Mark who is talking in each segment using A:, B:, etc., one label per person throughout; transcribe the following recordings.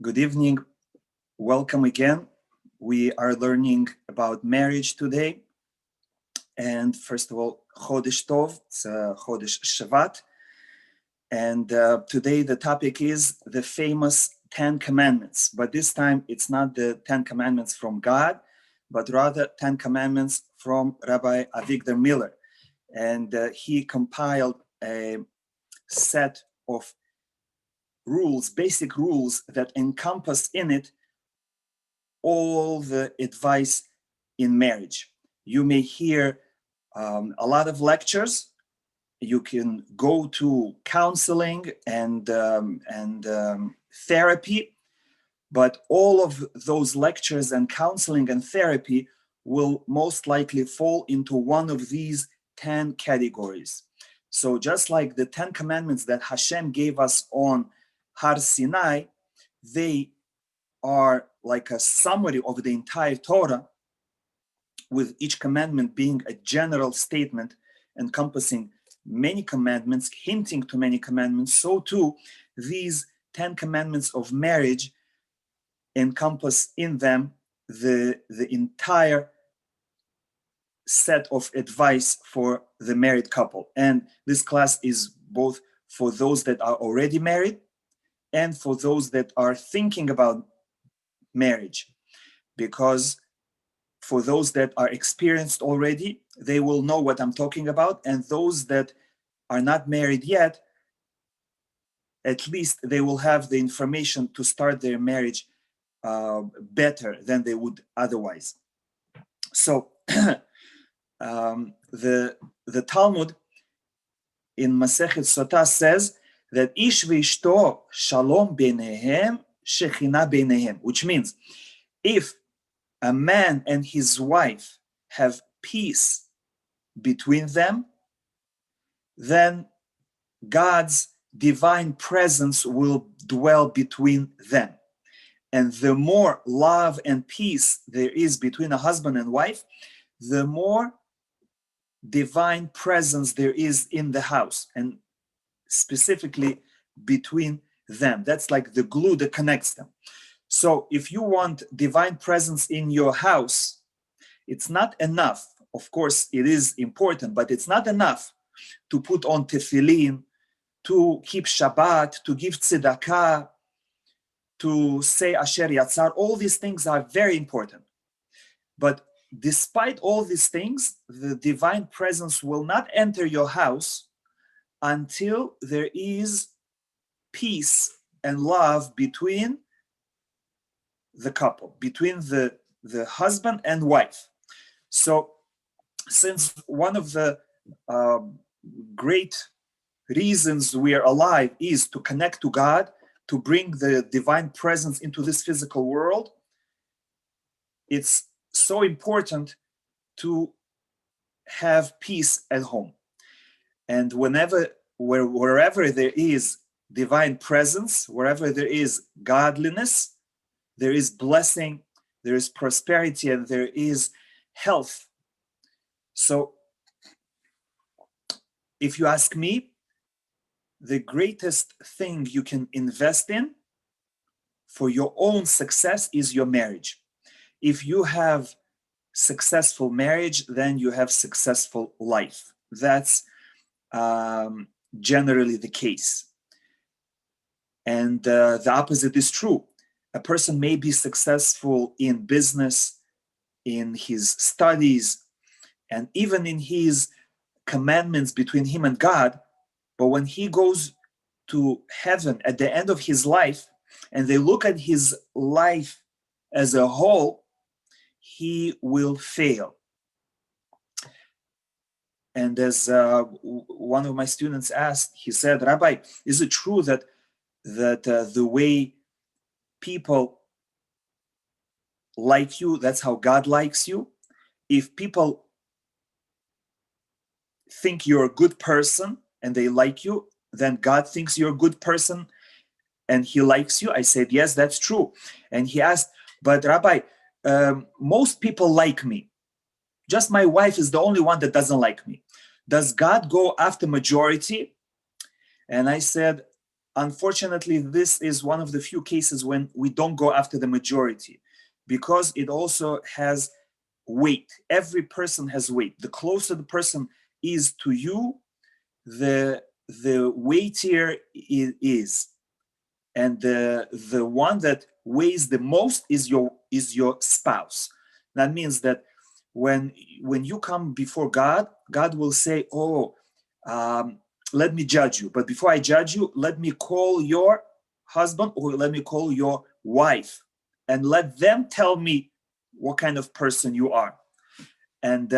A: Good evening. Welcome again. We are learning about marriage today. And first of all, Chodesh Tov, it's Chodesh Shavat. And today the topic is the famous 10 Commandments. But this time it's not the 10 Commandments from God, but rather 10 Commandments from Rabbi Avigdor Miller. And he compiled a set of rules, basic rules that encompass in it all the advice in marriage. You may hear a lot of lectures. You can go to counseling and therapy, but all of those lectures and counseling and therapy will most likely fall into one of these 10 categories. So just like the 10 commandments that Hashem gave us on Har Sinai, they are like a summary of the entire Torah, with each commandment being a general statement encompassing many commandments, hinting to many commandments. So too, these 10 commandments of marriage encompass in them the entire set of advice for the married couple. And this class is both for those that are already married and for those that are thinking about marriage, because for those that are experienced already, they will know what I'm talking about, and those that are not married yet, at least they will have the information to start their marriage better than they would otherwise. So the Talmud in Masechet Sotah says that Ish v'ishto shalom beinehem shechina beinehem, which means if a man and his wife have peace between them, then God's divine presence will dwell between them. And the more love and peace there is between a husband and wife, the more divine presence there is in the house, and specifically between them. That's like the glue that connects them. So if you want divine presence in your house, it's not enough. Of course, it is important, but it's not enough to put on tefillin, to keep Shabbat, to give tzedakah, to say Asher Yatzar. All these things are very important. But despite all these things, the divine presence will not enter your house until there is peace and love between the couple, between the husband and wife. So since one of the great reasons we are alive is to connect to God, to bring the divine presence into this physical world, it's so important to have peace at home. And wherever there is divine presence, wherever there is godliness, there is blessing, there is prosperity, and there is health. So if you ask me, the greatest thing you can invest in for your own success is your marriage. If you have successful marriage, then you have successful life. That's generally the case. And the opposite is true. A person may be successful in business, in his studies, and even in his commandments between him and God. But when he goes to heaven at the end of his life, and they look at his life as a whole, he will fail. And as one of my students asked, he said, Rabbi, is it true that the way people like you, that's how God likes you? If people think you're a good person and they like you, then God thinks you're a good person and he likes you? I said, yes, that's true. And he asked, but Rabbi, most people like me. Just my wife is the only one that doesn't like me. Does God go after majority? And I said, Unfortunately, this is one of the few cases when we don't go after the majority, because it also has weight. Every person has weight. The closer the person is to you, the weightier it is. And the one that weighs the most is your spouse. That means that when you come before God, God will say, oh, let me judge you. But before I judge you, let me call your husband or let me call your wife and let them tell me what kind of person you are. And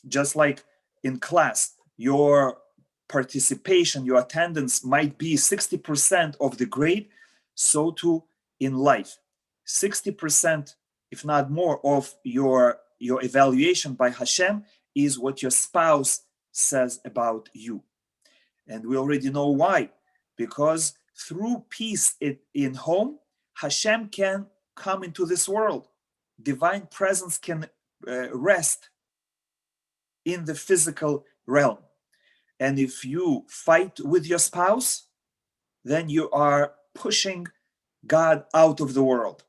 A: just like in class, your participation, your attendance might be 60% of the grade, so too in life. 60%, if not more, of your evaluation by Hashem is what your spouse says about you. And we already know why. Because through peace in home, Hashem can come into this world. Divine presence can rest in the physical realm. And if you fight with your spouse, then you are pushing God out of the world.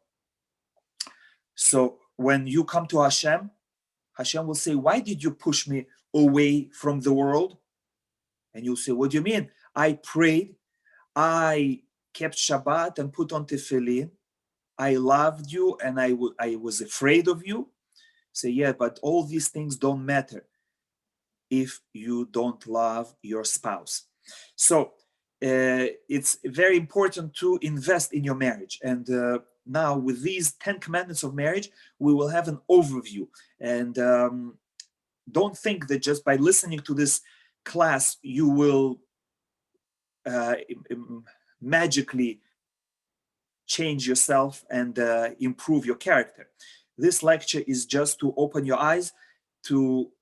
A: So when you come to Hashem, Hashem will say, why did you push me away from the world? And you'll say, what do you mean? I prayed, I kept Shabbat and put on tefillin, I loved you and I was afraid of you. Say, yeah, but all these things don't matter if you don't love your spouse. So it's very important to invest in your marriage. And now with these 10 commandments of marriage, we will have an overview. And don't think that just by listening to this class, you will magically change yourself and improve your character. This lecture is just to open your eyes, to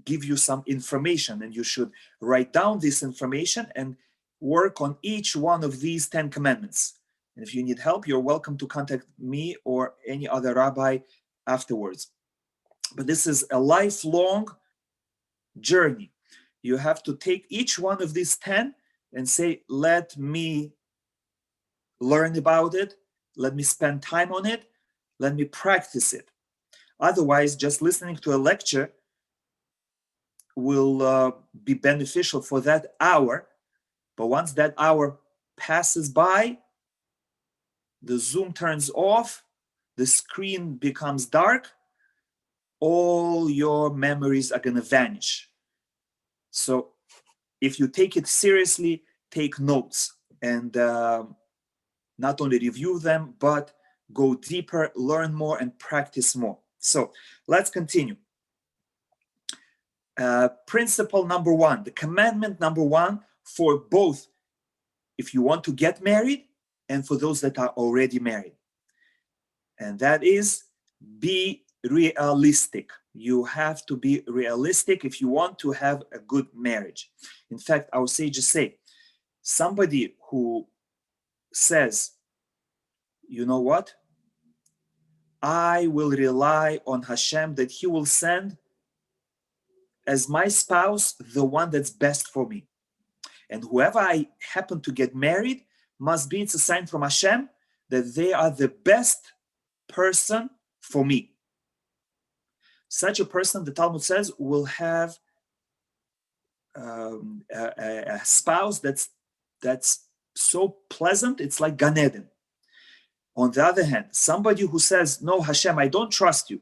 A: give you some information, and you should write down this information and work on each one of these 10 commandments. And if you need help, you're welcome to contact me or any other rabbi afterwards. But this is a lifelong journey. You have to take each one of these 10 and say, let me learn about it, let me spend time on it, let me practice it. Otherwise, just listening to a lecture will be beneficial for that hour, but once that hour passes by, the Zoom turns off, the screen becomes dark, all your memories are going to vanish. So if you take it seriously, take notes and not only review them, but go deeper, learn more, and practice more. So let's continue. Principle number one, the commandment number one for both if you want to get married and for those that are already married. And that is be realistic. You have to be realistic if you want to have a good marriage. In fact, our sages say, somebody who says, you know what? I will rely on Hashem that He will send as my spouse the one that's best for me. And whoever I happen to get married must be, it's a sign from Hashem that they are the best person for me. Such a person, the Talmud says, will have a spouse that's so pleasant, it's like Gan Eden. On the other hand, somebody who says, no, Hashem, I don't trust you,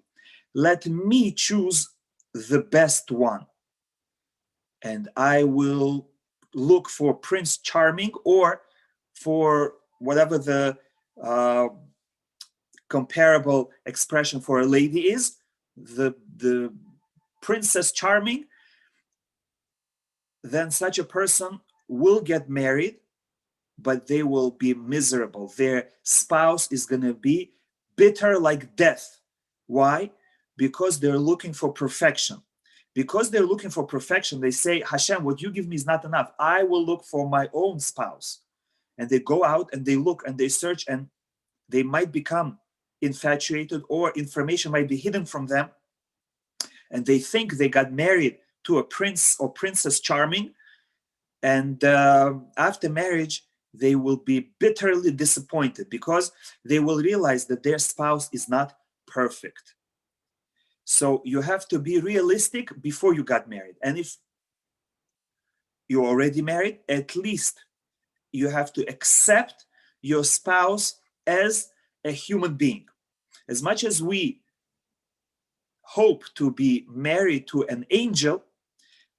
A: let me choose the best one. And I will look for Prince Charming, or for whatever the comparable expression for a lady is, the Princess Charming, then such a person will get married, but they will be miserable. Their spouse is going to be bitter like death. Why? Because they're looking for perfection. Because they're looking for perfection, they say, Hashem, what you give me is not enough. I will look for my own spouse. And they go out and they look and they search, and they might become infatuated, or information might be hidden from them. And they think they got married to a prince or princess charming, And after marriage, they will be bitterly disappointed because they will realize that their spouse is not perfect. So you have to be realistic before you got married. And if you're already married, at least you have to accept your spouse as a human being. As much as we hope to be married to an angel,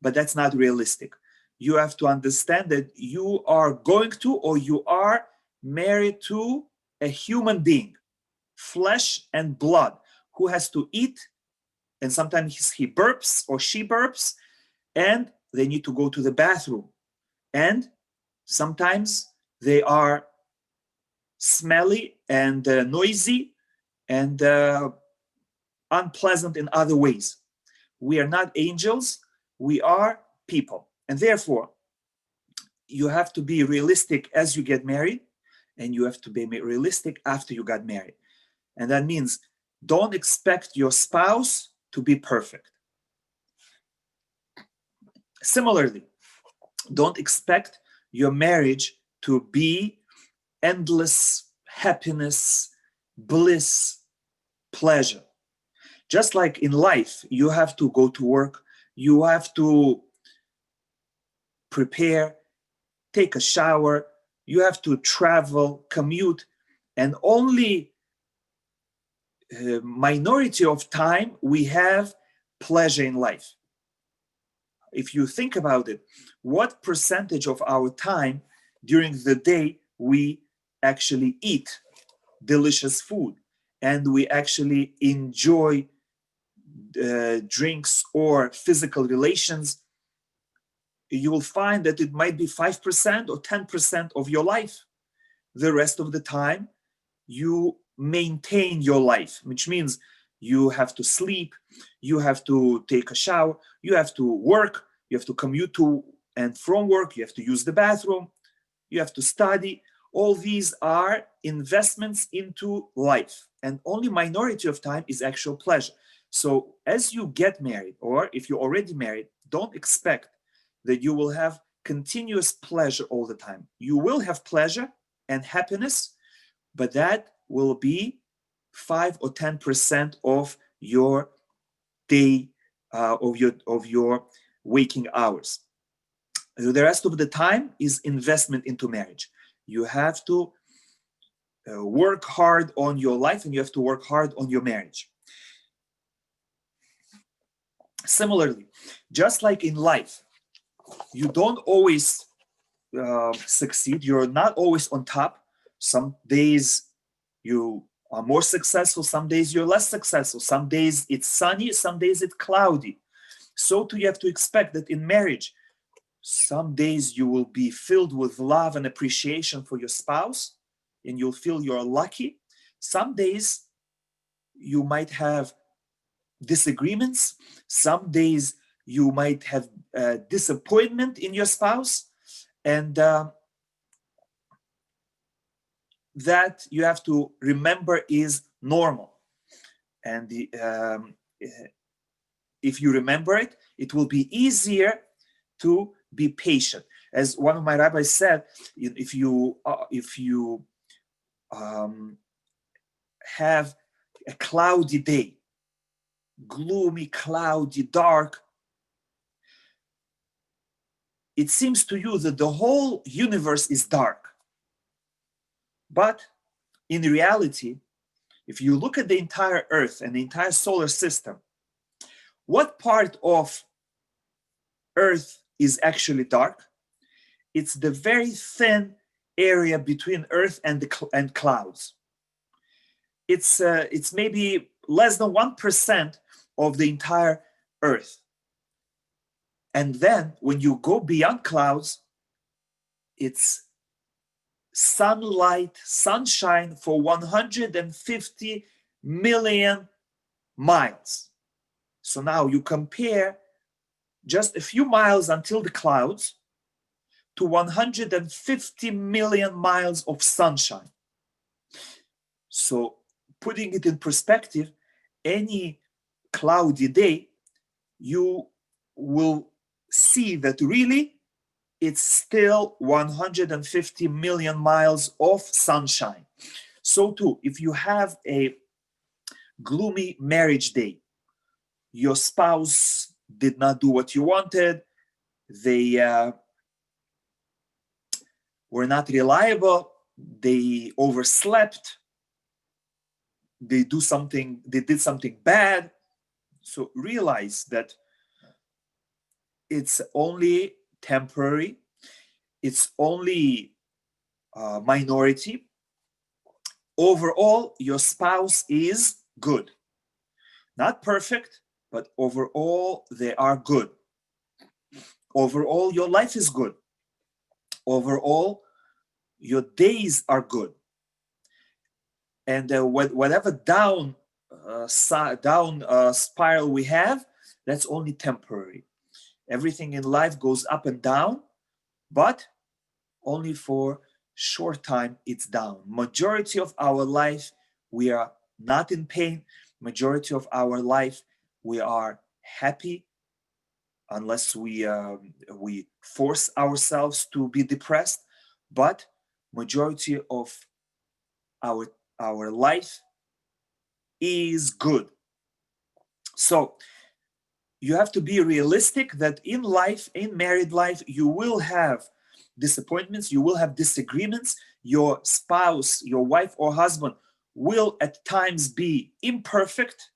A: but that's not realistic. You have to understand that you are going to, or you are married to a human being, flesh and blood, who has to eat, and sometimes he burps or she burps, and they need to go to the bathroom. And sometimes they are smelly and noisy and unpleasant in other ways. We are not angels, we are people. And therefore, you have to be realistic as you get married, and you have to be realistic after you got married. And that means don't expect your spouse to be perfect. Similarly, don't expect your marriage to be endless happiness, bliss, pleasure. Just like in life, you have to go to work, you have to prepare, take a shower, you have to travel, commute, and only a minority of time we have pleasure in life. If you think about it, what percentage of our time during the day we actually eat delicious food and we actually enjoy drinks or physical relations? You will find that it might be 5% or 10% of your life. The rest of the time, you maintain your life, which means you have to sleep, you have to take a shower, you have to work, you have to commute to and from work, you have to use the bathroom, you have to study. All these are investments into life, and only minority of time is actual pleasure. So as you get married, or if you're already married, don't expect that you will have continuous pleasure all the time. You will have pleasure and happiness, but that will be 5 or 10% of your day, of your waking hours. The rest of the time is investment into marriage. You have to work hard on your life, and you have to work hard on your marriage. Similarly, just like in life, you don't always succeed. You're not always on top. Some days you are more successful, some days you're less successful, some days it's sunny, some days it's cloudy. So too, you have to expect that in marriage, some days you will be filled with love and appreciation for your spouse, and you'll feel you're lucky. Some days you might have disagreements. Some days you might have disappointment in your spouse, and that you have to remember is normal. And if you remember it, it will be easier to be patient. As one of my rabbis said, if you have a cloudy day, gloomy, cloudy, dark, it seems to you that the whole universe is dark. But in reality, if you look at the entire Earth and the entire solar system, what part of Earth is actually dark? It's the very thin area between Earth and clouds. It's maybe less than 1% of the entire Earth. And then when you go beyond clouds, it's sunlight, sunshine for 150 million miles. So now you compare just a few miles until the clouds to 150 million miles of sunshine. So putting it in perspective, any cloudy day, you will see that really it's still 150 million miles of sunshine. So too, if you have a gloomy marriage day, your spouse did not do what you wanted, they were not reliable, they overslept, they did something bad. So realize that it's only temporary, it's only minority. Overall, your spouse is good. Not perfect, but overall, they are good. Overall, your life is good. Overall, your days are good. And whatever down spiral we have, that's only temporary. Everything in life goes up and down, but only for short time it's down. Majority of our life, we are not in pain. Majority of our life, we are happy, unless we force ourselves to be depressed. But majority of our life is good. So you have to be realistic that in life, in married life, you will have disappointments, you will have disagreements. Your spouse, your wife or husband will at times be imperfect,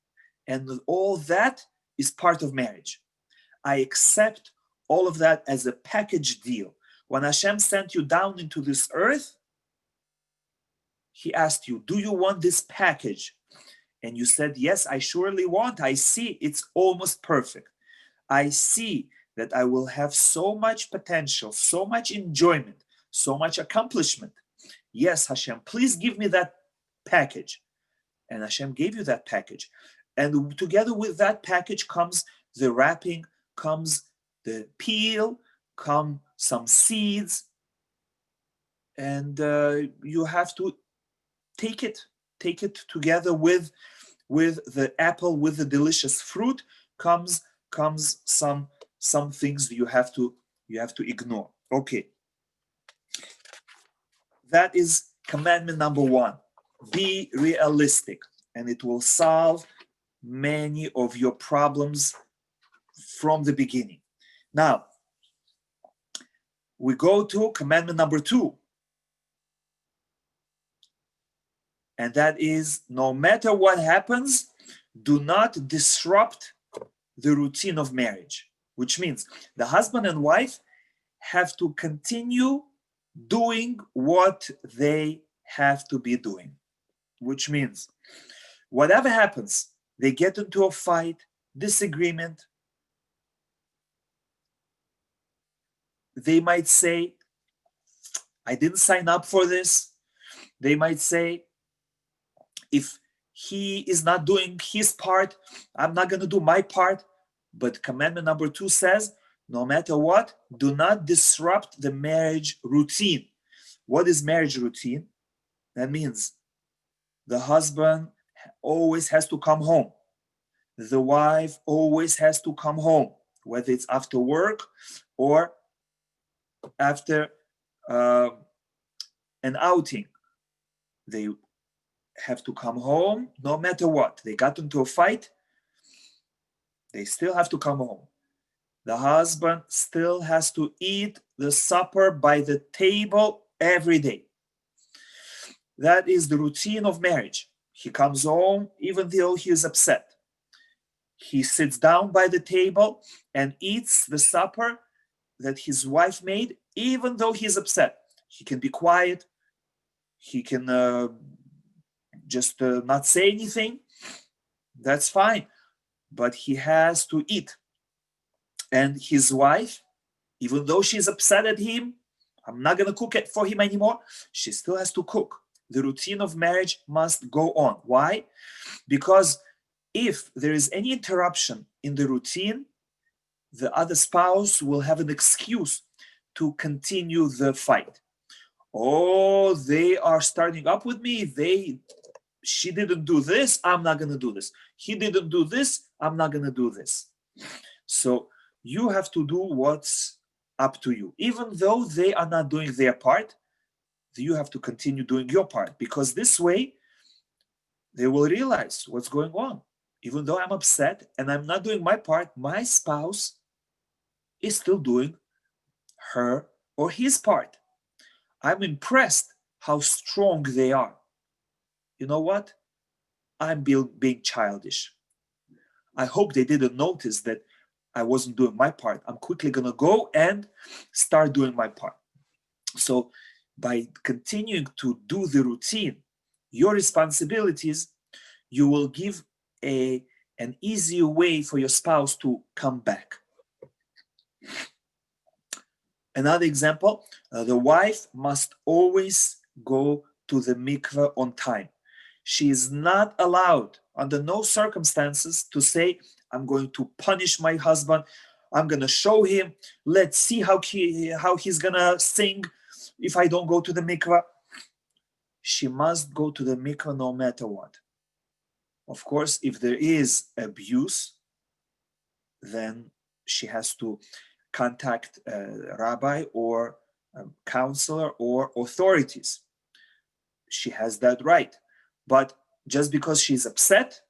A: and all that is part of marriage. I accept all of that as a package deal. When Hashem sent you down into this earth, He asked you, do you want this package? And you said, yes, I surely want. I see it's almost perfect. I see that I will have so much potential, so much enjoyment, so much accomplishment. Yes, Hashem, please give me that package. And Hashem gave you that package. And together with that package comes the wrapping, comes the peel, come some seeds. And you have to take it together with the apple, with the delicious fruit, comes some things you have to ignore. Okay, that is commandment number 1. Be realistic, and it will solve many of your problems from the beginning. Now we go to commandment number 2. And that is, no matter what happens, do not disrupt the routine of marriage. Which means the husband and wife have to continue doing what they have to be doing. Which means whatever happens, they get into a fight, disagreement, they might say, I didn't sign up for this. They might say, if he is not doing his part, I'm not going to do my part. But commandment number 2 says, no matter what, do not disrupt the marriage routine. What is marriage routine? That means the husband always has to come home. The wife always has to come home, whether it's after work or after an outing. They have to come home no matter what. They got into a fight, they still have to come home. The husband still has to eat the supper by the table every day. That is the routine of marriage. He comes home even though he is upset. He sits down by the table and eats the supper that his wife made, even though he's upset. He can be quiet. He can just not say anything. That's fine. But he has to eat. And his wife, even though she's upset at him, I'm not going to cook it for him anymore, she still has to cook. The routine of marriage must go on. Why? Because if there is any interruption in the routine, the other spouse will have an excuse to continue the fight. Oh, they are starting up with me. She didn't do this, I'm not going to do this. He didn't do this, I'm not going to do this. So you have to do what's up to you. Even though they are not doing their part, you have to continue doing your part, because this way they will realize what's going on. Even though I'm upset and I'm not doing my part, my spouse is still doing her or his part. I'm impressed how strong they are. You know what? I'm being childish. I hope they didn't notice that I wasn't doing my part. I'm quickly going to go and start doing my part. So by continuing to do the routine, your responsibilities, you will give an easier way for your spouse to come back. Another example, the wife must always go to the mikveh on time. She is not allowed, under no circumstances, to say, I'm going to punish my husband. I'm going to show him. Let's see how he's going to sing if I don't go to the mikveh. She must go to the mikveh no matter what. Of course, if there is abuse, then she has to contact a rabbi or a counselor or authorities. She has that right. But just because she's upset,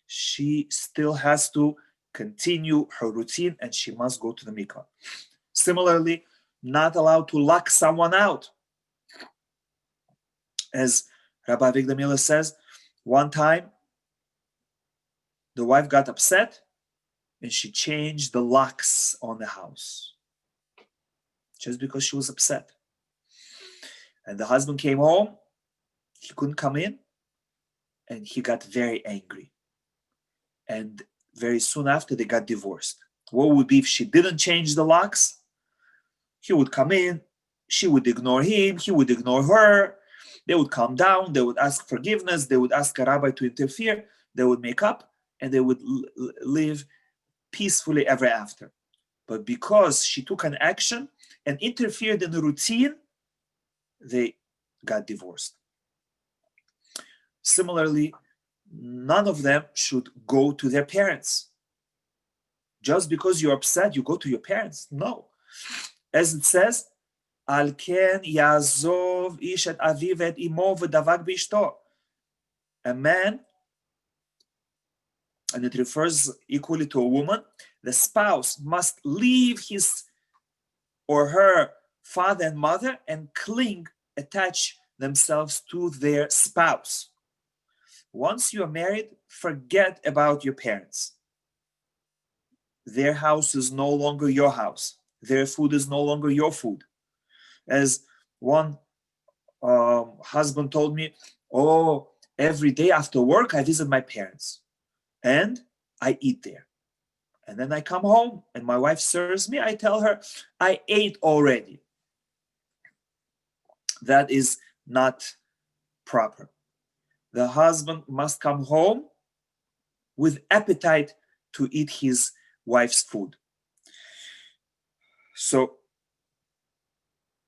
A: she still has to continue her routine and she must go to the mikvah. Similarly, not allowed to lock someone out. As Rabbi Binyamin says, one time the wife got upset and she changed the locks on the house just because she was upset. And the husband came home, he couldn't come in, and he got very angry. And very soon after, they got divorced. What would be if she didn't change the locks? He would come in, she would ignore him, he would ignore her. They would calm down, they would ask forgiveness, they would ask a rabbi to interfere, they would make up, and they would live peacefully ever after. But because she took an action and interfered in the routine, they got divorced. Similarly, none of them should go to their parents. Just because you're upset, you go to your parents. No. As it says, Al ken yazov ish et aviv et imo v'davak b'ishto. A man, and it refers equally to a woman, the spouse must leave his or her father and mother and attach themselves to their spouse. Once you are married, forget about your parents. Their house is no longer your house. Their food is no longer your food. As one husband told me, every day after work, I visit my parents and I eat there. And then I come home and my wife serves me. I tell her, I ate already. That is not proper. The husband must come home with appetite to eat his wife's food. So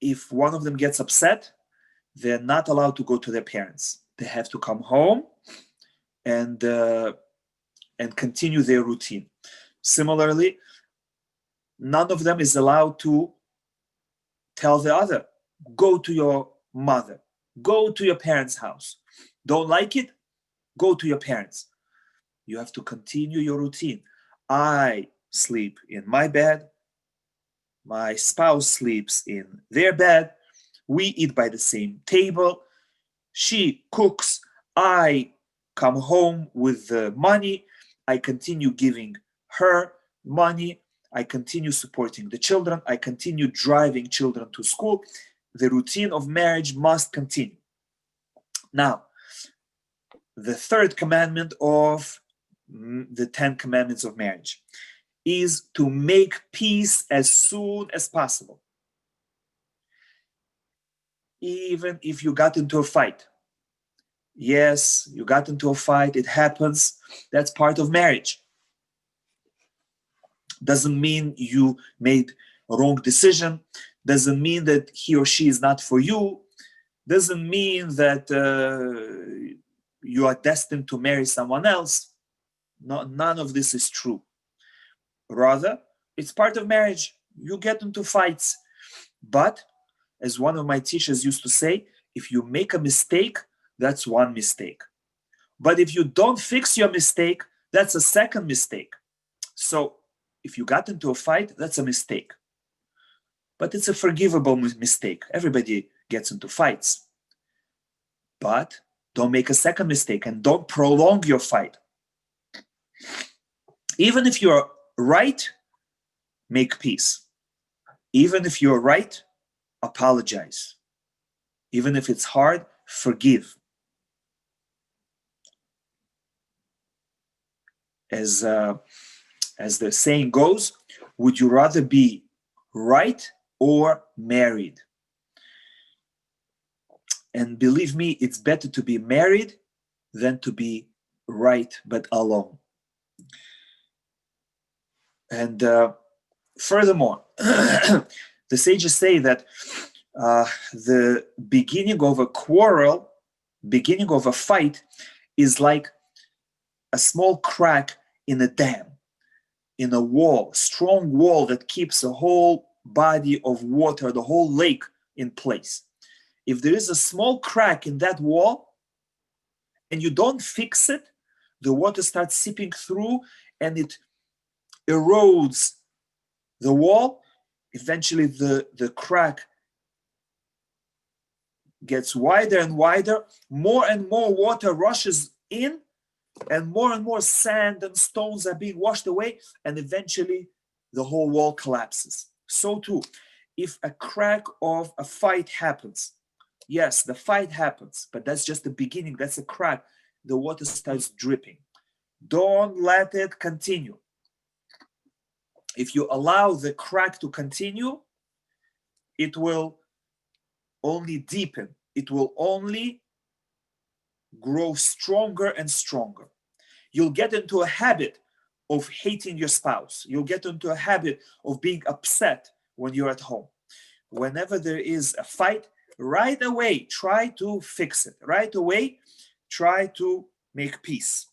A: if one of them gets upset, they're not allowed to go to their parents. They have to come home and continue their routine. Similarly, none of them is allowed to tell the other, go to your mother, go to your parents' house. Don't like it? Go to your parents. You have to continue your routine. I sleep in my bed. My spouse sleeps in their bed. We eat by the same table. She cooks. I come home with the money. I continue giving her money. I continue supporting the children. I continue driving children to school. The routine of marriage must continue. Now, the third commandment of the 10 commandments of marriage is to make peace as soon as possible. Even if you got into a fight. Yes, you got into a fight, it happens. That's part of marriage. Doesn't mean you made a wrong decision. Doesn't mean that he or she is not for you. Doesn't mean that you are destined to marry someone else. No, none of this is true. Rather, it's part of marriage. You get into fights. But as one of my teachers used to say, if you make a mistake, that's one mistake. But if you don't fix your mistake, that's a second mistake. So if you got into a fight, that's a mistake. But it's a forgivable mistake. Everybody gets into fights. But don't make a second mistake and don't prolong your fight. Even if you're right, make peace. Even if you're right, apologize. Even if it's hard, forgive. As the saying goes, would you rather be right or married? And believe me, it's better to be married than to be right but alone. And furthermore, the sages say that the beginning of a quarrel, beginning of a fight, is like a small crack in a dam, in a wall, strong wall that keeps a whole body of water, the whole lake in place. If there is a small crack in that wall and you don't fix it, the water starts seeping through and it erodes the wall. Eventually the crack gets wider and wider, more and more water rushes in, and more sand and stones are being washed away, and eventually the whole wall collapses. So too, if a crack of a fight happens, yes, the fight happens, but that's just the beginning, that's a crack. The water starts dripping. Don't let it continue. If you allow the crack to continue, it will only deepen. It will only grow stronger and stronger. You'll get into a habit of hating your spouse. You'll get into a habit of being upset when you're at home. Whenever there is a fight, right away, try to fix it. Right away, try to make peace.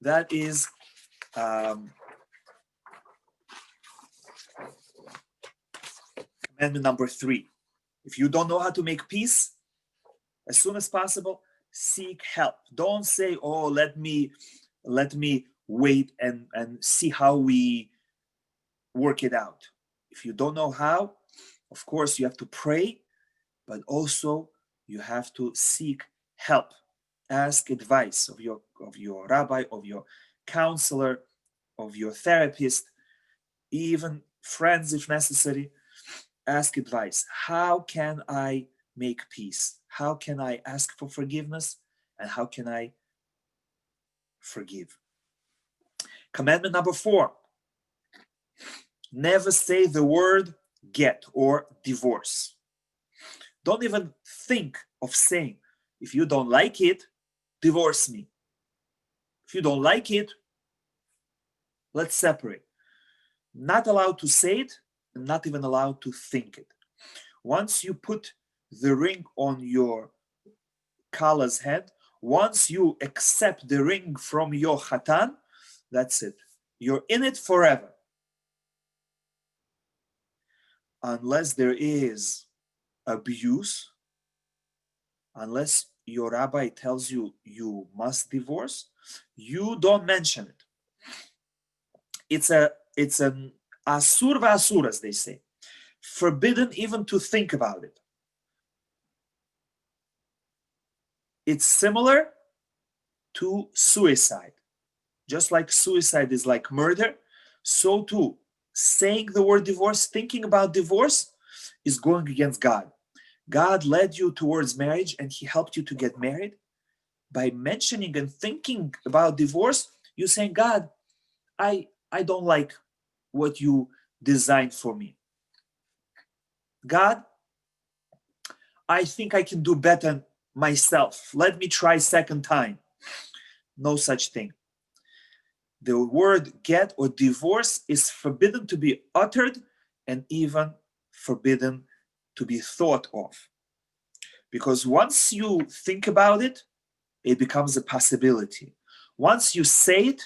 A: That is commandment number 3. If you don't know how to make peace, as soon as possible, seek help. Don't say, oh, let me wait and see how we work it out. If you don't know how, of course, you have to pray, but also you have to seek help. Ask advice of your rabbi, of your counselor, of your therapist, even friends if necessary. Ask advice. How can I make peace? How can I ask for forgiveness? And how can I forgive? Commandment number 4. Never say the word get or divorce. Don't even think of saying, if you don't like it, divorce me. If you don't like it, let's separate. Not allowed to say it, and not even allowed to think it. Once you put the ring on your Kala's head, once you accept the ring from your Hatan, that's it. You're in it forever. Unless there is abuse, unless your rabbi tells you you must divorce, you don't mention it. It's an asur v'asur, as they say. Forbidden even to think about it. It's similar to suicide. Just like suicide is like murder, so too, saying the word divorce, thinking about divorce, is going against God. God led you towards marriage and he helped you to get married. By mentioning and thinking about divorce, you're saying, God, I don't like what you designed for me. God, I think I can do better myself. Let me try second time. No such thing. The word get or divorce is forbidden to be uttered and even forbidden to be thought of. Because once you think about it, it becomes a possibility. Once you say it,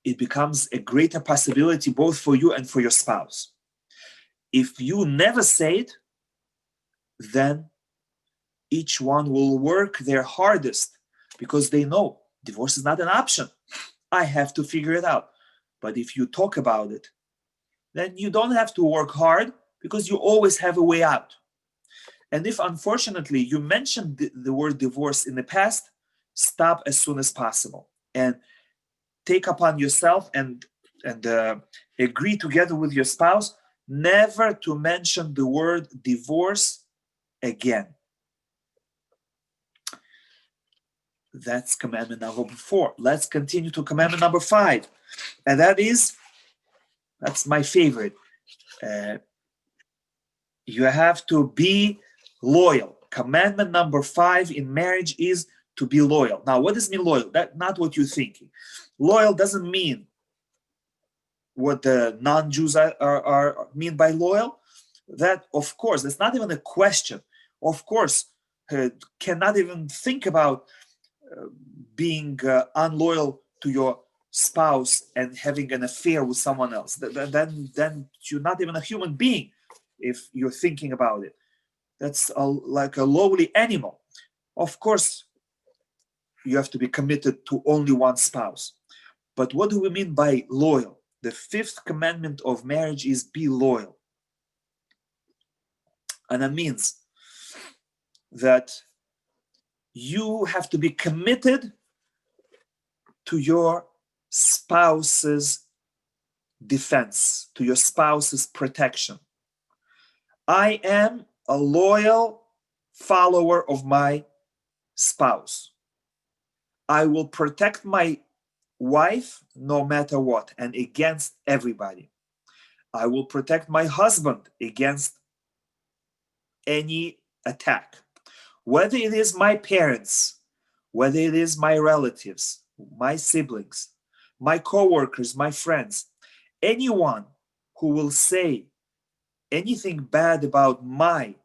A: it becomes a greater possibility both for you and for your spouse. If you never say it, then each one will work their hardest because they know divorce is not an option. I have to figure it out. But if you talk about it, then you don't have to work hard because you always have a way out. And if unfortunately you mentioned the word divorce in the past, stop as soon as possible and take upon yourself and agree together with your spouse never to mention the word divorce again. That's commandment number 4. Let's continue to commandment number 5. And that's my favorite. You have to be loyal. Commandment number 5 in marriage is to be loyal. Now, what does mean loyal? That's not what you're thinking. Loyal doesn't mean what the non-Jews are mean by loyal. That, of course, that's not even a question. Of course, cannot even think about being unloyal to your spouse and having an affair with someone else. Then you're not even a human being if you're thinking about it. That's like a lowly animal. Of course, you have to be committed to only one spouse. But what do we mean by loyal? The 5th commandment of marriage is be loyal. And that means that you have to be committed to your spouse's defense, to your spouse's protection. I am a loyal follower of my spouse. I will protect my wife no matter what and against everybody. I will protect my husband against any attack. Whether it is my parents, whether it is my relatives, my siblings, my co-workers, my friends, anyone who will say anything bad about my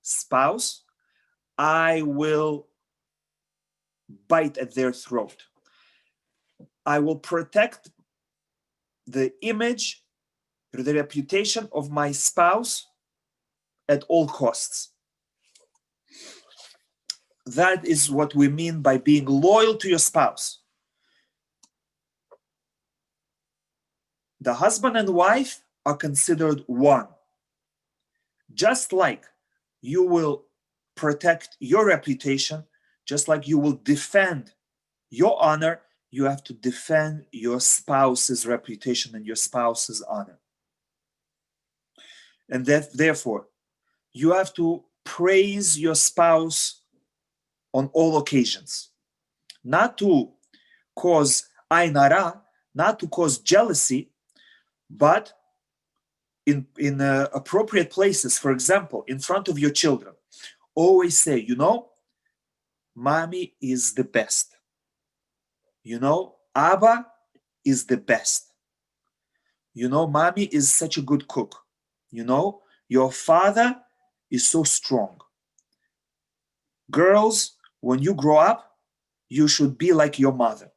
A: spouse, I will bite at their throat. I will protect the image, the reputation of my spouse at all costs. That is what we mean by being loyal to your spouse. The husband and wife are considered one. Just like you will protect your reputation, just like you will defend your honor, you have to defend your spouse's reputation and your spouse's honor. And therefore, you have to praise your spouse on all occasions, not to cause ain hara, not to cause jealousy, but in appropriate places. For example, in front of your children, always say, you know, mommy is the best. You know, Abba is the best. You know, mommy is such a good cook. You know, your father is so strong. Girls, when you grow up, you should be like your mother.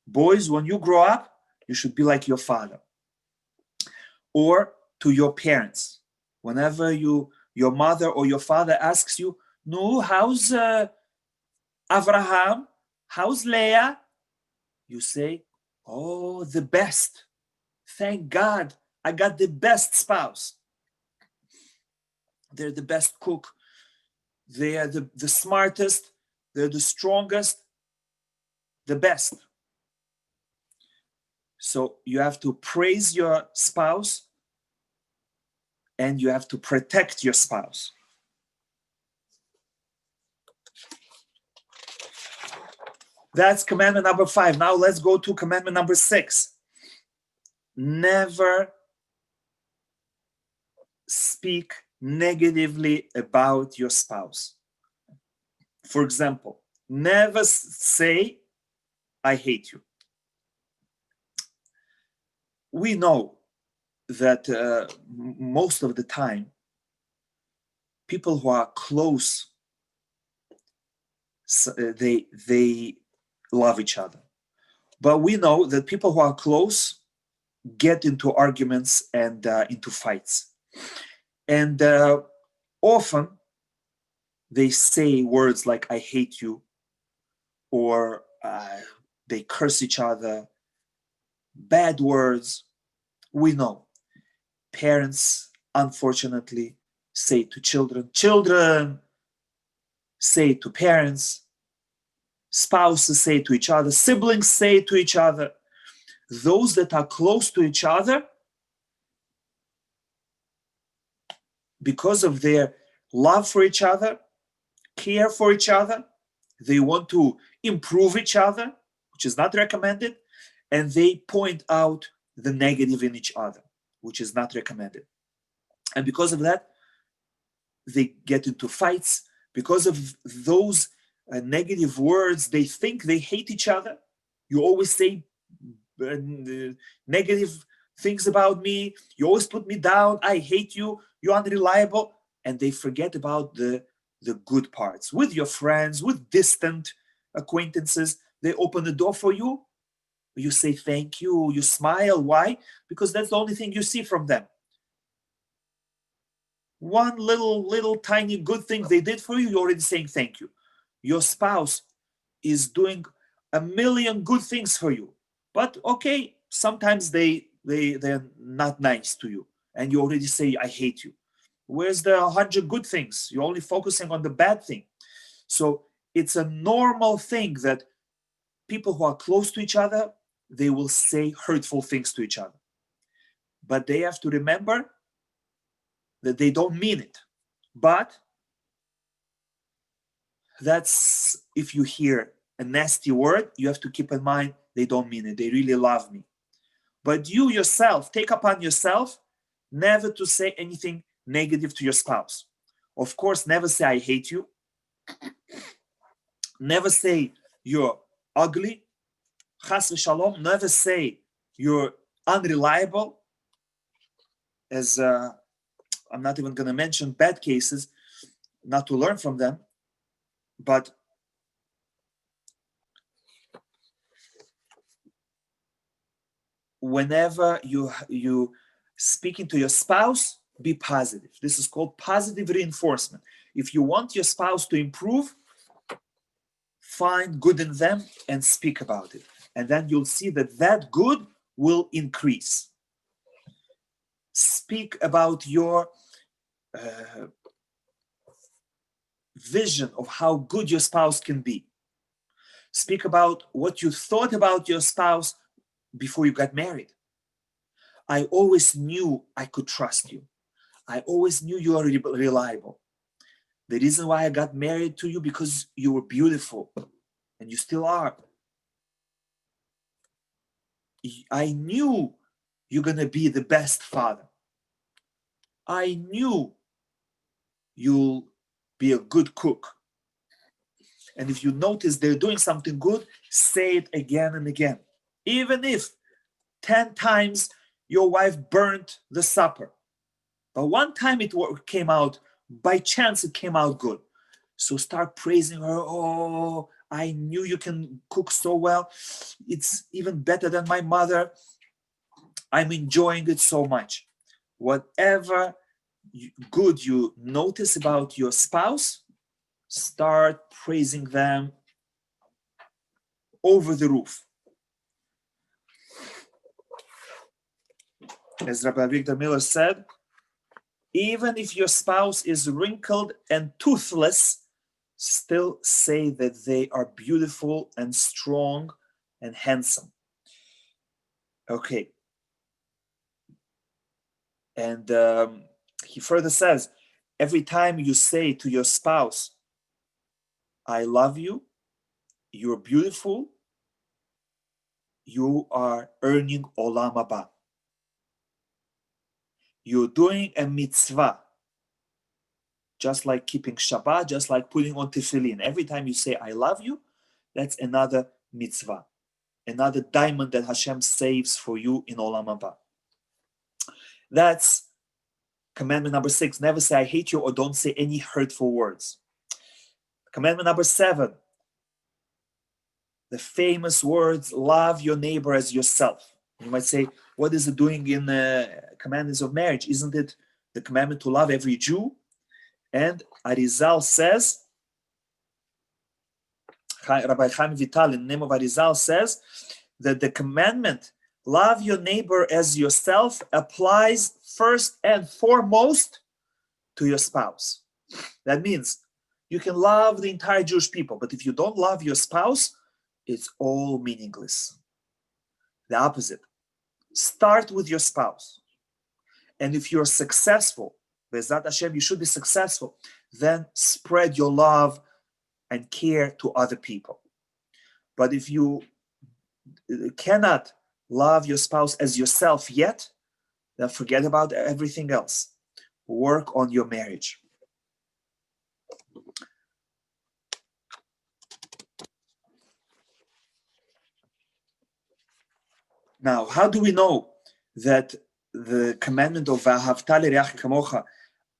A: Boys, when you grow up, you should be like your father. Or to your parents, whenever your mother or your father asks you, no, how's Abraham? How's Leah? You say, oh, the best. Thank God, I got the best spouse. They're the best cook. They are the smartest. They're the strongest, the best. So you have to praise your spouse and you have to protect your spouse. That's commandment number 5. Now let's go to commandment number 6. Never speak negatively about your spouse. For example, never say, I hate you. We know that most of the time, people who are close, they love each other. But we know that people who are close get into arguments and into fights. And often they say words like, I hate you, or they curse each other, bad words. We know. Parents, unfortunately, say to children, children say to parents, spouses say to each other, siblings say to each other. Those that are close to each other, because of their love for each other, care for each other, they want to improve each other, which is not recommended, and they point out the negative in each other, which is not recommended. And because of that, they get into fights. Because of those negative words, they think they hate each other. You always say negative things about me. You always put me down. I hate you. You're unreliable. And they forget about the good parts. With your friends, with distant acquaintances, they open the door for you. You say thank you. You smile. Why? Because that's the only thing you see from them. One little tiny good thing they did for you, you're already saying thank you. Your spouse is doing a million good things for you, but okay, sometimes they're not nice to you, and you already say I hate you. Where's the 100 good things? You're only focusing on the bad thing. So it's a normal thing that people who are close to each other, they will say hurtful things to each other, but they have to remember that they don't mean it. But that's, if you hear a nasty word, you have to keep in mind they don't mean it. They really love me. But you yourself, take upon yourself never to say anything negative to your spouse. Of course, never say I hate you. Never say you're ugly. Chas v'shalom. Never say you're unreliable. As I'm not even going to mention bad cases, not to learn from them, but whenever you speaking to your spouse, be positive. This is called positive reinforcement. If you want your spouse to improve, find good in them and speak about it. And then you'll see that good will increase. Speak about your vision of how good your spouse can be. Speak about what you thought about your spouse before you got married. I always knew I could trust you. I always knew you are reliable. The reason why I got married to you, because you were beautiful, and you still are. I knew you're going to be the best father. I knew you'll be a good cook. And if you notice they're doing something good, say it again and again. Even if 10 times your wife burnt the supper, but one time it came out, by chance it came out good. So start praising her. Oh, I knew you can cook so well. It's even better than my mother. I'm enjoying it so much. Whatever good you notice about your spouse, start praising them over the roof. As Rabbi Victor Miller said, even if your spouse is wrinkled and toothless, still say that they are beautiful and strong and handsome. Okay. And he further says, every time you say to your spouse, I love you, you're beautiful, you are earning olam haba. You're doing a mitzvah, just like keeping Shabbat, just like putting on tefillin. Every time you say, I love you, that's another mitzvah, another diamond that Hashem saves for you in olam haba. That's commandment number 6. Never say, I hate you, or don't say any hurtful words. Commandment number 7. the famous words, love your neighbor as yourself. You might say, what is it doing in the commandments of marriage? Isn't it the commandment to love every Jew? And Arizal says, Rabbi Chaim Vital, in the name of Arizal, says that the commandment, love your neighbor as yourself, applies first and foremost to your spouse. That means you can love the entire Jewish people, but if you don't love your spouse, it's all meaningless. The opposite. Start with your spouse. And if you're successful, Be'ezrat Hashem, you should be successful, then spread your love and care to other people. But if you cannot love your spouse as yourself yet, then forget about everything else. Work on your marriage. Now, how do we know that the commandment of V'ahavta l'reacha kamocha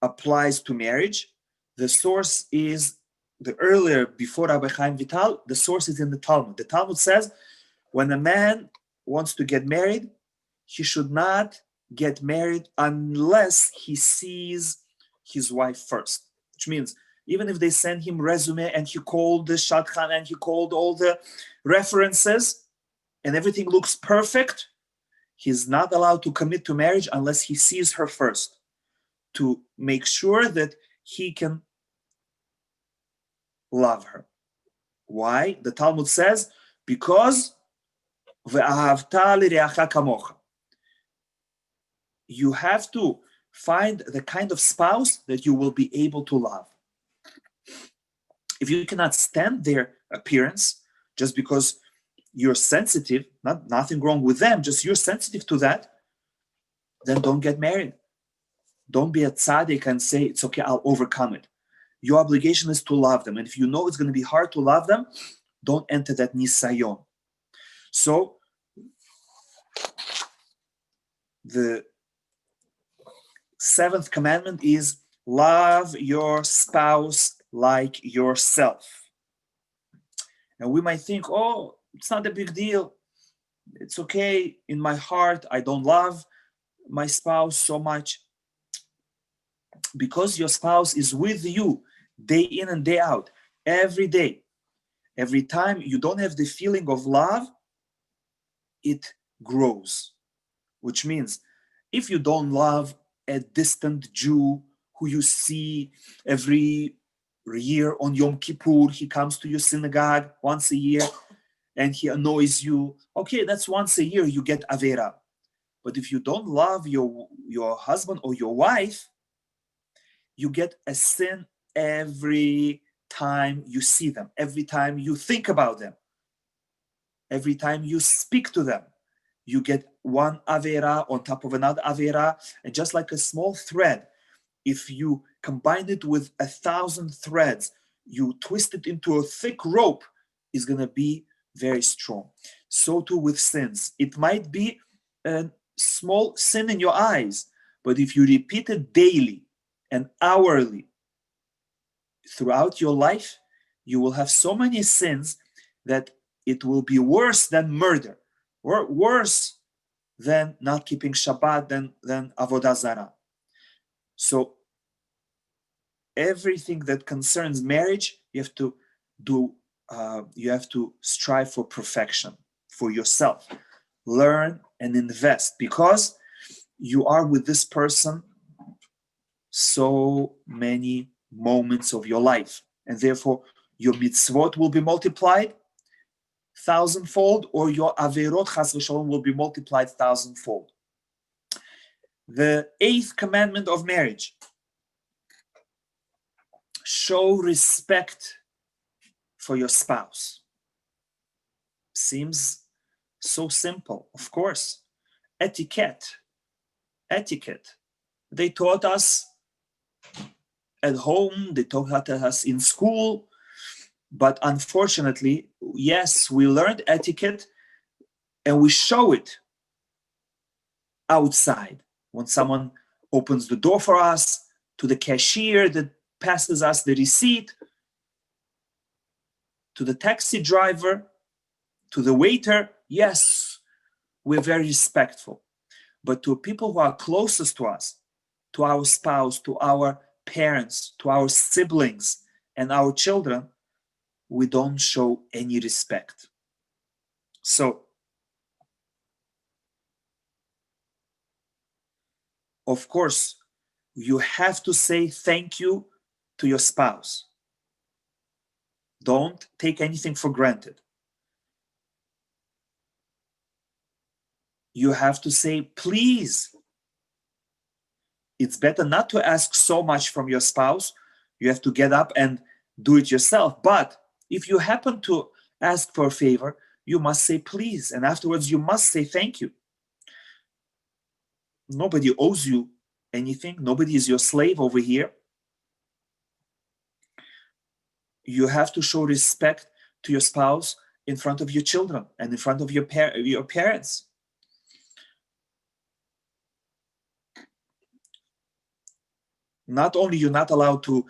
A: applies to marriage? The source is the earlier, before Rabbi Chaim Vital, the source is in the Talmud. The Talmud says, when a man wants to get married, he should not get married unless he sees his wife first. Which means, even if they send him resume and he called the shadchan and he called all the references and everything looks perfect, he's not allowed to commit to marriage unless he sees her first, to make sure that he can love her. Why? The Talmud says, because Ve'ahavta l'reacha kamocha. You have to find the kind of spouse that you will be able to love. If you cannot stand their appearance, just because you're sensitive, nothing wrong with them, just you're sensitive to that, then don't get married. Don't be a tzaddik and say, it's okay, I'll overcome it. Your obligation is to love them. And if you know it's going to be hard to love them, don't enter that nisayon. So, the seventh commandment is love your spouse like yourself. And we might think, oh, it's not a big deal. It's okay. In my heart, I don't love my spouse so much. Because your spouse is with you day in and day out, every day. Every time you don't have the feeling of love, it grows. Which means if you don't love a distant Jew who you see every year on Yom Kippur, he comes to your synagogue once a year and he annoys you, okay, that's once a year you get Avera. But if you don't love your husband or your wife, you get a sin every time you see them, every time you think about them, every time you speak to them. You get one Avera on top of another Avera, and just like a small thread, if you combine it with 1,000 threads, you twist it into a thick rope, is going to be very strong. So too with sins. It might be a small sin in your eyes, but if you repeat it daily and hourly throughout your life, you will have so many sins that it will be worse than murder, or worse than not keeping Shabbat, than Avodah Zarah. So everything that concerns marriage, you have to do. You have to strive for perfection for yourself. Learn and invest, because you are with this person so many moments of your life, and therefore your mitzvot will be multiplied 1,000-fold, or your averot chas v'shalom will be multiplied 1,000-fold. The eighth commandment of marriage: show respect for your spouse. Seems so simple, of course. Etiquette. They taught us at home, they taught us in school, but unfortunately, yes, we learned etiquette and we show it outside. When someone opens the door for us, to the cashier that passes us the receipt, to the taxi driver, To the waiter, yes, we're very respectful. But to people who are closest to us, to our spouse, to our parents, to our siblings, and our children, we don't show any respect. So, of course, you have to say thank you to your spouse. Don't take anything for granted. You have to say please. It's better not to ask so much from your spouse. You have to get up and do it yourself. But if you happen to ask for a favor, you must say please. And afterwards, you must say thank you. Nobody owes you anything. Nobody is your slave over here. You have to show respect to your spouse in front of your children and in front of your parents. Not only you're not allowed to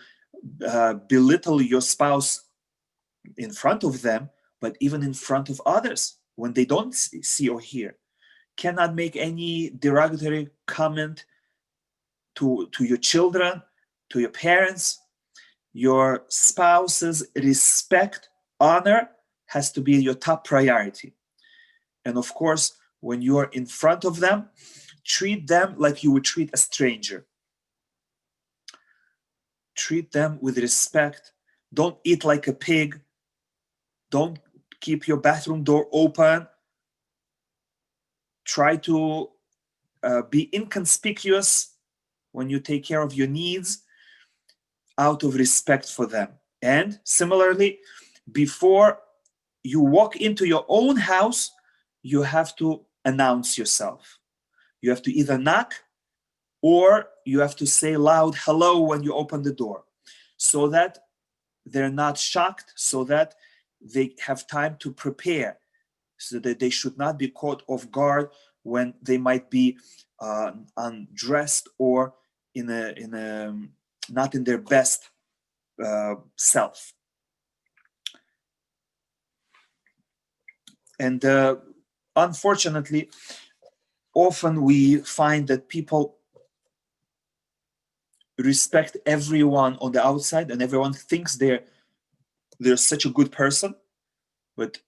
A: belittle your spouse in front of them, but even in front of others when they don't see or hear. Cannot make any derogatory comment to your children, to your parents. Your spouse's respect, honor has to be your top priority. And of course, when you're in front of them, treat them like you would treat a stranger. Treat them with respect. Don't eat like a pig. Don't keep your bathroom door open. Try to be inconspicuous when you take care of your needs out of respect for them. And similarly, before you walk into your own house, you have to announce yourself. You have to either knock or you have to say loud hello when you open the door, so that they're not shocked, so that they have time to prepare, so that they should not be caught off guard when they might be undressed or in a not in their best self. And unfortunately, often we find that people respect everyone on the outside, and everyone thinks they're such a good person, but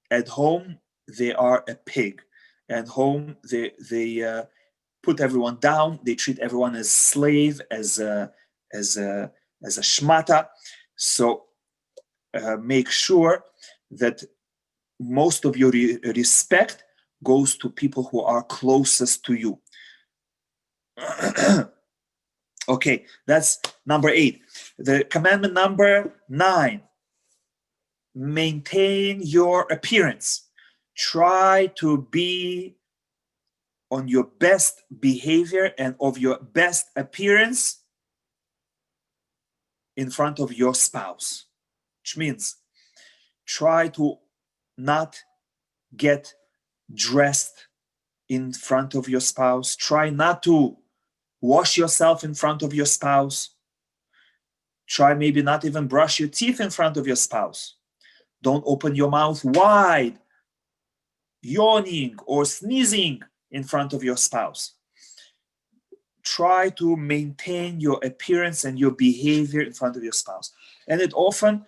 A: at home they are a pig. At home they put everyone down. They treat everyone as slave, as a shmata. So make sure that most of your respect goes to people who are closest to you. Okay, that's number 8. The commandment number 9: maintain your appearance. Try to be on your best behavior and of your best appearance in front of your spouse, which means try to not get dressed in front of your spouse. Try not to wash yourself in front of your spouse. Try maybe not even brush your teeth in front of your spouse. Don't open your mouth wide, yawning or sneezing in front of your spouse. Try to maintain your appearance and your behavior in front of your spouse. And it often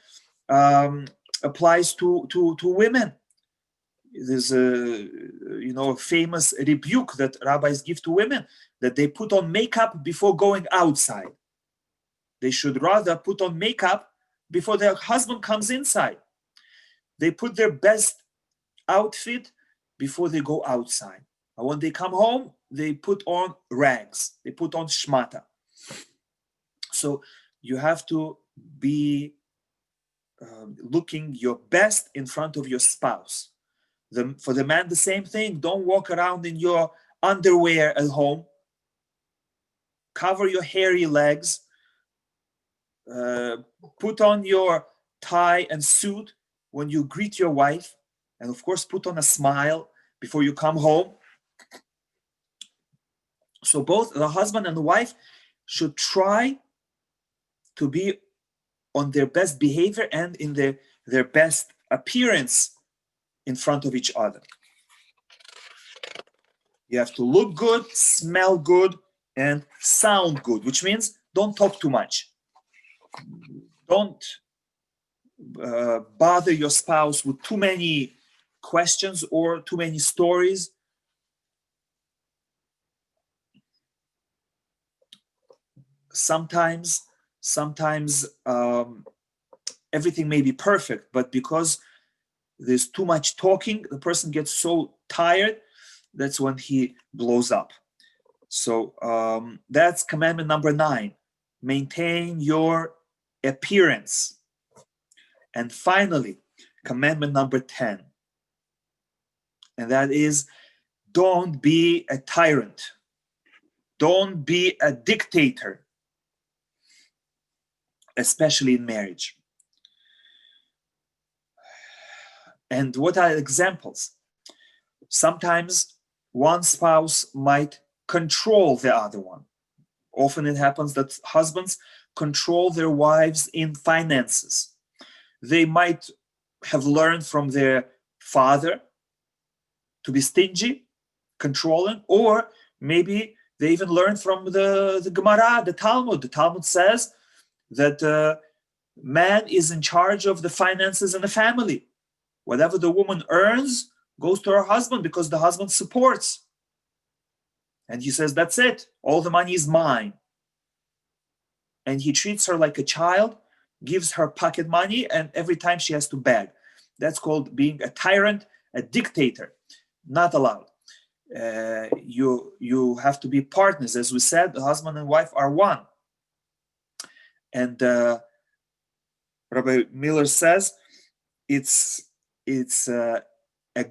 A: applies to women. There's a famous rebuke that rabbis give to women, that they put on makeup before going outside. They should rather put on makeup before their husband comes inside. They put their best outfit before they go outside. And when they come home, they put on rags. They put on shmata. So you have to be looking your best in front of your spouse. For the man, the same thing. Don't walk around in your underwear at home. Cover your hairy legs. Put on your tie and suit when you greet your wife. And of course, put on a smile before you come home. So both the husband and the wife should try to be on their best behavior and in their best appearance in front of each other. You have to look good, smell good, and sound good, which means don't talk too much. Don't bother your spouse with too many questions or too many stories. Sometimes everything may be perfect, but because there's too much talking, the person gets so tired, that's when he blows up. So that's commandment number 9. Maintain your appearance. And finally, commandment number 10. And that is, don't be a tyrant. Don't be a dictator, especially in marriage. And what are examples? Sometimes one spouse might control the other one. Often it happens that husbands control their wives in finances. They might have learned from their father to be stingy, controlling, or maybe they even learned from the Gemara, the Talmud. The Talmud says that man is in charge of the finances in the family. Whatever the woman earns goes to her husband because the husband supports. And he says, that's it. All the money is mine. And he treats her like a child, gives her pocket money, and every time she has to beg. That's called being a tyrant, a dictator. Not allowed. You have to be partners. As we said, the husband and wife are one. And Rabbi Miller says it's a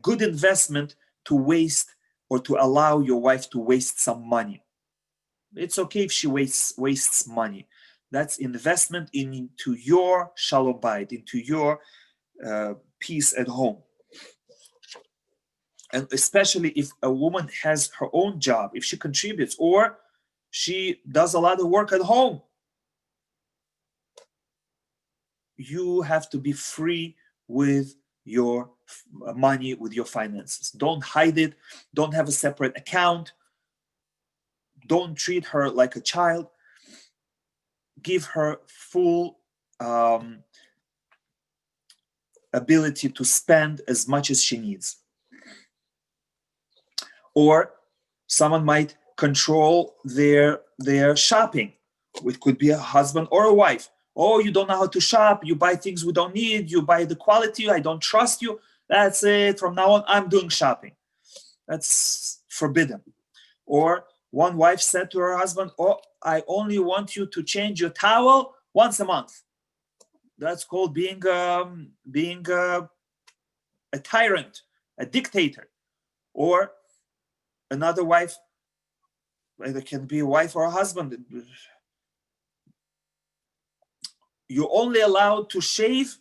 A: good investment to waste or to allow your wife to waste some money. It's okay if she wastes money. That's investment into your shalom bayit, into your peace at home. And especially if a woman has her own job, if she contributes or she does a lot of work at home, you have to be free with your money, with your finances. Don't hide it. Don't have a separate account. Don't treat her like a child. Give her full ability to spend as much as she needs. Or someone might control their shopping. It could be a husband or a wife. Oh, you don't know how to shop. You buy things we don't need. You buy the quality. I don't trust you. That's it. From now on, I'm doing shopping. That's forbidden. Or one wife said to her husband, oh, I only want you to change your towel once a month. That's called being a tyrant, a dictator. Or another wife, it can be a wife or a husband. You're only allowed to shave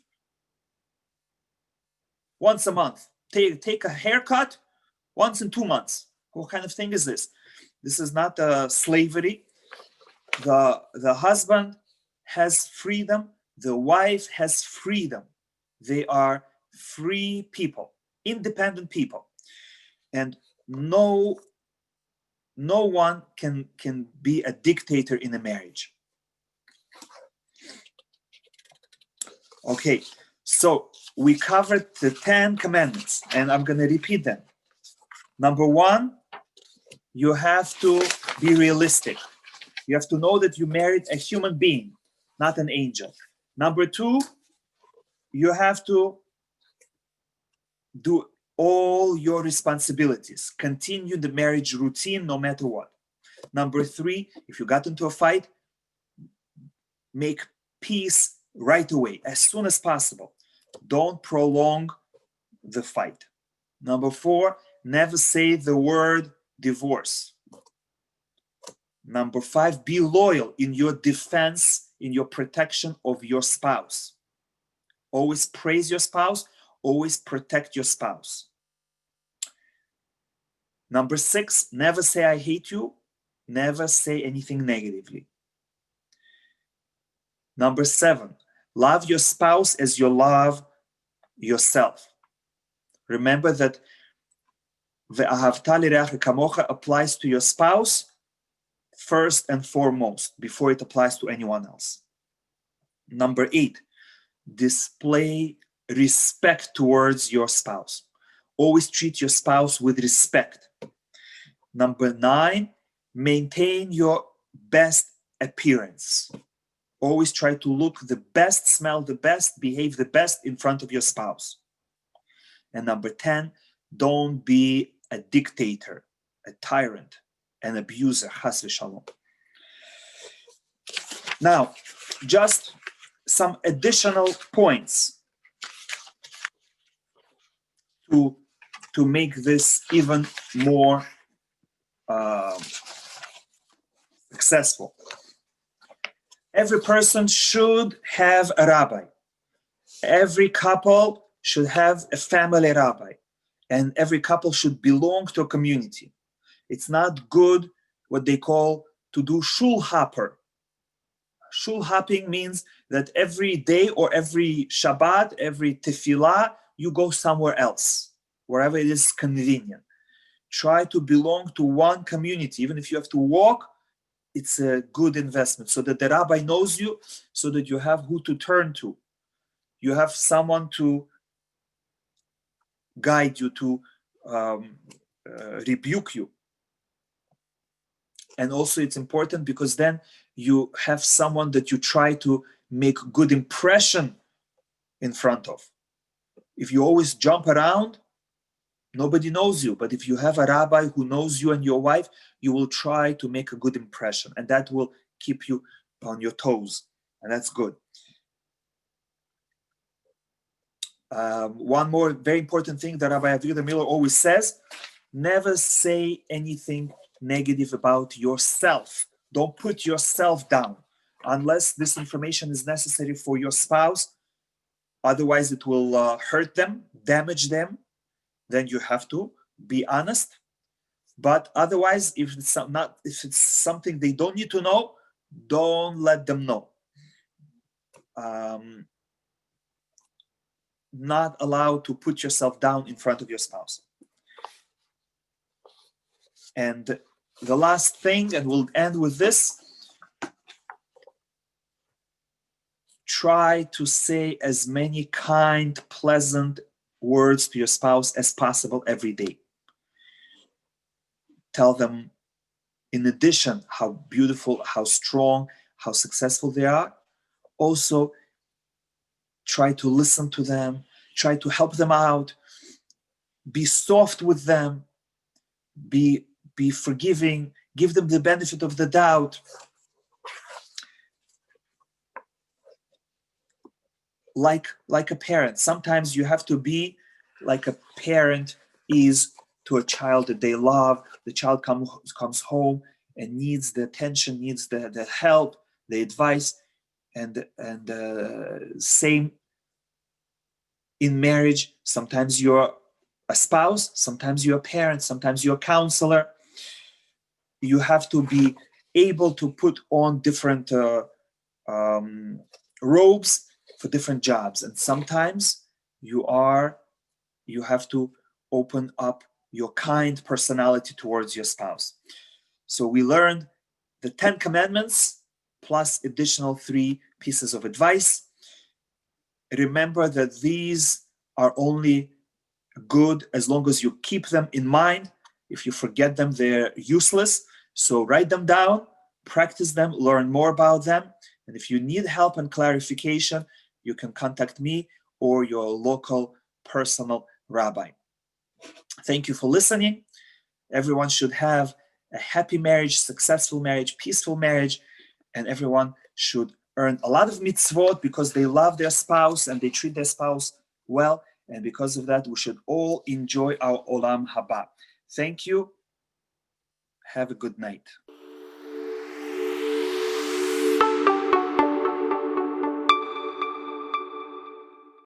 A: once a month. Take a haircut once in 2 months. What kind of thing is this? This is not slavery. The husband has freedom. The wife has freedom. They are free people, independent people. And no one can be a dictator in a marriage. Okay, so we covered the 10 commandments, and I'm going to repeat them. Number 1, you have to be realistic. You have to know that you married a human being, not an angel. Number 2, you have to do all your responsibilities. Continue the marriage routine no matter what. Number 3, if you got into a fight, make peace right away, as soon as possible. Don't prolong the fight. Number 4, never say the word divorce. Number 5, be loyal in your defense, in your protection of your spouse. Always praise your spouse, always protect your spouse. Number 6, never say I hate you, never say anything negatively. Number 7, love your spouse as you love yourself. Remember that ve'ahavta lireacha kamocha applies to your spouse first and foremost, before it applies to anyone else. Number 8, display respect towards your spouse. Always treat your spouse with respect. Number 9, maintain your best appearance. Always try to look the best, smell the best, behave the best in front of your spouse. And number 10, don't be a dictator, a tyrant, an abuser, chas v'shalom. Now, just some additional points to make this even more successful. Every person should have a rabbi. Every couple should have a family rabbi. And every couple should belong to a community. It's not good what they call to do shul hopper. Shul hopping means that every day or every Shabbat, every tefillah, you go somewhere else, wherever it is convenient. Try to belong to one community. Even if you have to walk, it's a good investment so that the rabbi knows you, so that you have who to turn to. You have someone to guide you, to rebuke you. And also it's important because then you have someone that you try to make good impression in front of. If you always jump around, nobody knows you. But if you have a rabbi who knows you and your wife, you will try to make a good impression. And that will keep you on your toes. And that's good. One more very important thing that Rabbi Avigdor Miller always says, never say anything negative about yourself. Don't put yourself down unless this information is necessary for your spouse. Otherwise, it will hurt them, damage them. Then you have to be honest. But otherwise, if it's something they don't need to know, don't let them know. Not allowed to put yourself down in front of your spouse. And the last thing, and we'll end with this, try to say as many kind, pleasant words to your spouse as possible every day. Tell them, in addition, how beautiful, how strong, how successful they are. Also, try to listen to them, try to help them out, be soft with them, be forgiving, give them the benefit of the doubt. Like a parent. Sometimes you have to be like a parent is to a child that they love. The child comes home and needs the attention, needs the help, the advice, and same in marriage. Sometimes you're a spouse, sometimes you're a parent, sometimes you're a counselor. You have to be able to put on different robes for different jobs, and sometimes you have to open up your kind personality towards your spouse. So we learned the 10 commandments plus additional 3 pieces of advice. Remember that these are only good as long as you keep them in mind. If you forget them, they're useless. So write them down, practice them, learn more about them. And if you need help and clarification, you can contact me or your local personal rabbi. Thank you for listening. Everyone should have a happy marriage, successful marriage, peaceful marriage, and everyone should earn a lot of mitzvot because they love their spouse and they treat their spouse well. And because of that, we should all enjoy our Olam Haba. Thank you. Have a good night.